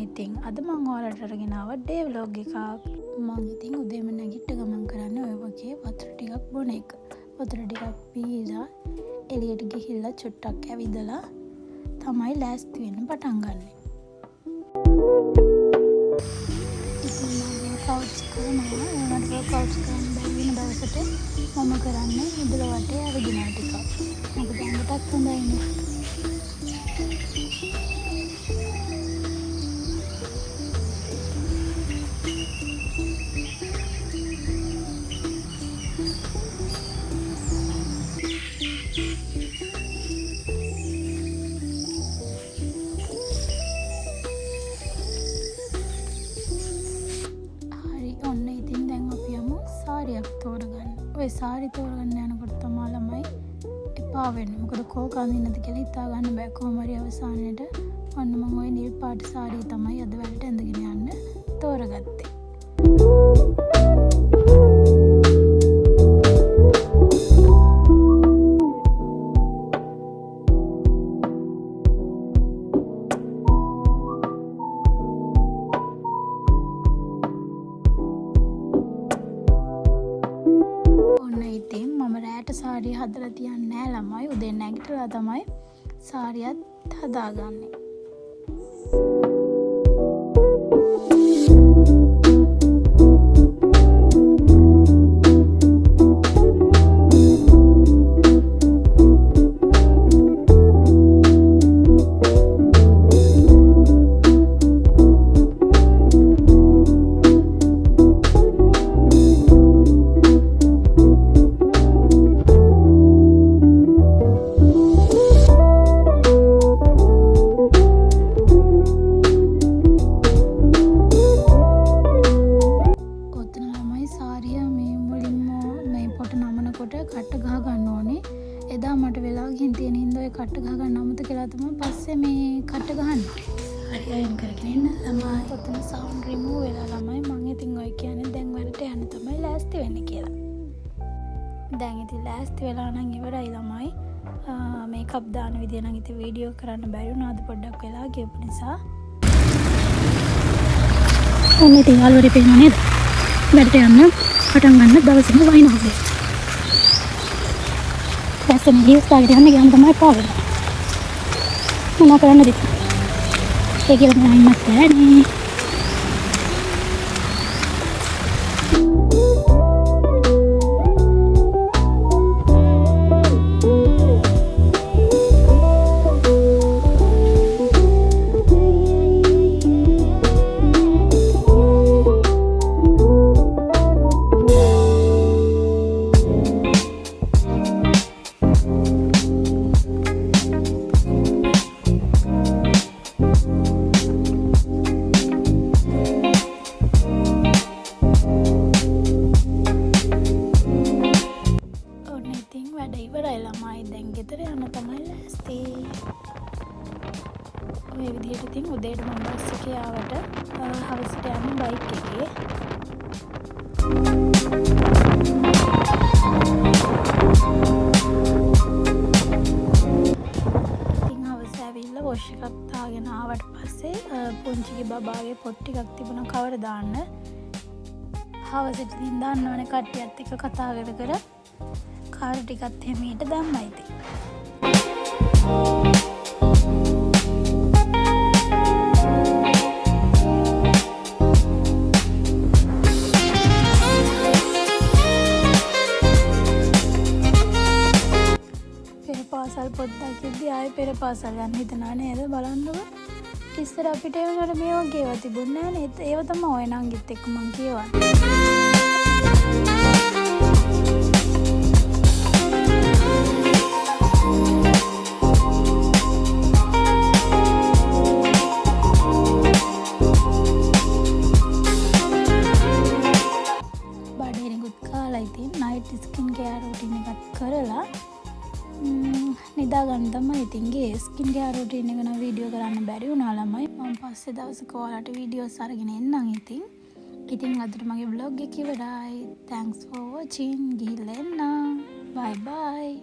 ඉතින් අද මම ඔයාලට අරගෙන ආවා ඩේ ව්ලොග් එකක්. මම ඉතින් උදේම නැගිට ගමන් කරන්නේ ඔය වගේ වතුර ටිකක් බොන එක. වතුර ටිකක් පීලා එළියට ගිහිල්ලා චුට්ටක් ඇවිදලා තමයි ලෑස්ති වෙන්න පටන් ගන්න. ඉතින් මම වර්කවුට්ස් කරනවා. ඒකට වර්කවුට්ස් කරන්න බැරි වෙන දවසට මම කරන්නේ මුදල වටේ ඇවිදිනවා ටිකක්. මොකද ඇඟටත් හොඳයිනේ. තෝරගන්න. ඔය සාරි තෝරගන්න යනකොට තමයි ළමයි එපා වෙන්නේ. මොකද කෝක අඳින්නද කියලා හිතා ගන්න බෑ. කොහොම හරි අවසානයේට ඔන්න මම ওই නිල් පාට සාරිය තමයි අද වැඩට ඇඳගෙන යන්න තෝරගත්තේ. සාරිය හදලා තියන්නේ නැහැ ළමයි. උදේ නැගිටලා තමයි සාරියත් හදාගන්නේ. කට ගහ ගන්න ඕනේ. එදා මට වෙලා ගින් තියෙන හින්දා ඔය කට ගහ ගන්න අමතක කියලා තමයි පස්සේ මේ කට ගහන්නේ. හරි අයන් කරගෙන ඉන්න ළමයි. ඔතන සවුන්ඩ් රිමූව් වෙලා ළමයි. මම ඉතින් ඔය කියන්නේ දැන් වැඩට යන්න තමයි ලෑස්ති වෙන්න කියලා. දැන් ඉතින් ලෑස්ති වෙලා නම් ඉවරයි ළමයි. මේකප් දාන විදිය නම් ඉතින් වීඩියෝ කරන්න බැරි වුණා. අද පොඩ්ඩක් වෙලා ගියපු නිසා. ඔන්න ඉතින් ආල්වරි පේනවා නේද? වැඩට යන්න පටන් ගන්න දවසේම වයින්නවා. දැන් ගියස් තාලෙට යන්න ගියාම තමයි පාවෙන්නේ. මොනවා කරන්නද ඉතින්? ඒක කියලා මම ඉන්නත් බෑනේ. ළමයි දැන් ගෙදර යන්න තමයි ලෑස්ති. ඔය විදිහට ඉතින් උදේට මම බස් එකේ ආවට හවසට යන්න බයික් එකේ. ඉතින් හවස ඇවිල්ලා වොෂ් එකක් දාගෙන ආවට පස්සේ පුංචිගේ බබාගේ පොත් ටිකක් තිබුණා කවර දාන්න. හවසට ඉතින් දාන්නවනේ කට්ටියත් එක්ක කතා කර කාර ටිකත් හැමීට දැම්මයි ඉතින්. පෙර පාසල් පොත් දැක්කදී ආයේ පෙර පාසල් යන්න හිතනවා නේද? බලන්නකෝ. ඉස්සර අපිට ඒ වුණාට මේ වගේ ඒවා තිබුණේ නැහැ නේද? ඒව තමයි ඔය නංගිත් එක්ක මං කියවන්නේ. නයිට් ස්කින් කෙයාර් රූටින් එකක් කරලා නිදාගන්න තමයි ඉතින් ගියේ. ස්කින් කෙයාර් රූටින් එක නම් වීඩියෝ කරන්න බැරි වුණා ළමයි. මම පස්සේ දවසක ඔයාලට වීඩියෝස් අරගෙන එන්නම් ඉතින්. අදට මගේ vlog එක ඉවරයි. Thanks for watching. ගිහිල්ලා එන්න. Bye bye.